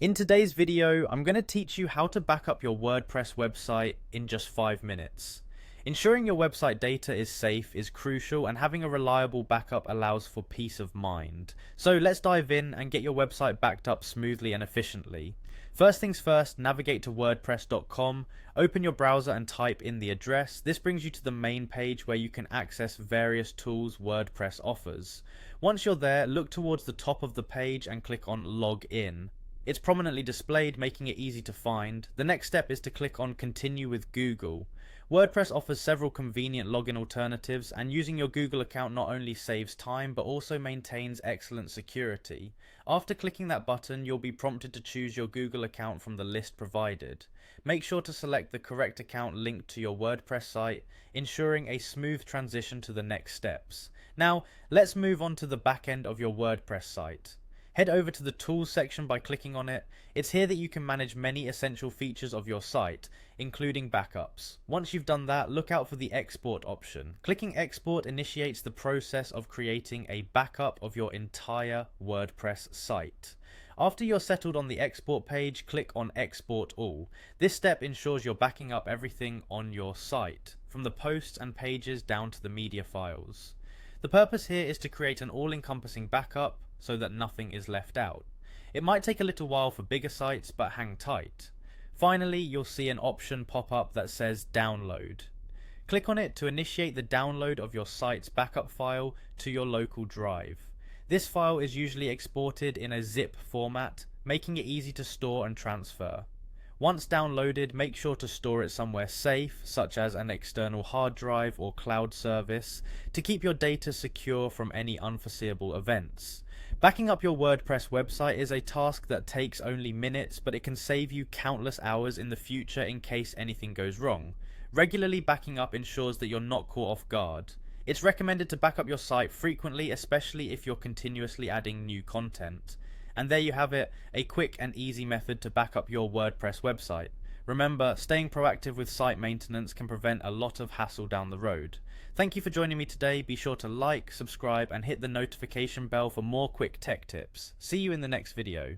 In today's video, I'm going to teach you how to back up your WordPress website in just 5 minutes. Ensuring your website data is safe is crucial, and having a reliable backup allows for peace of mind. So let's dive in and get your website backed up smoothly and efficiently. First things first, navigate to wordpress.com, open your browser and type in the address. This brings you to the main page where you can access various tools WordPress offers. Once you're there, look towards the top of the page and click on Log In. It's prominently displayed, making it easy to find. The next step is to click on Continue with Google. WordPress offers several convenient login alternatives, and using your Google account not only saves time but also maintains excellent security. After clicking that button, you'll be prompted to choose your Google account from the list provided. Make sure to select the correct account linked to your WordPress site, ensuring a smooth transition to the next steps. Now, let's move on to the back end of your WordPress site. Head over to the Tools section by clicking on it. It's here that you can manage many essential features of your site, including backups. Once you've done that, look out for the Export option. Clicking Export initiates the process of creating a backup of your entire WordPress site. After you're settled on the export page, click on Export All. This step ensures you're backing up everything on your site, from the posts and pages down to the media files. The purpose here is to create an all-encompassing backup so that nothing is left out. It might take a little while for bigger sites, but hang tight. Finally, you'll see an option pop up that says Download. Click on it to initiate the download of your site's backup file to your local drive. This file is usually exported in a zip format, making it easy to store and transfer. Once downloaded, make sure to store it somewhere safe, such as an external hard drive or cloud service, to keep your data secure from any unforeseeable events. Backing up your WordPress website is a task that takes only minutes, but it can save you countless hours in the future in case anything goes wrong. Regularly backing up ensures that you're not caught off guard. It's recommended to back up your site frequently, especially if you're continuously adding new content. And there you have it, a quick and easy method to back up your WordPress website. Remember, staying proactive with site maintenance can prevent a lot of hassle down the road. Thank you for joining me today. Be sure to like, subscribe, and hit the notification bell for more quick tech tips. See you in the next video.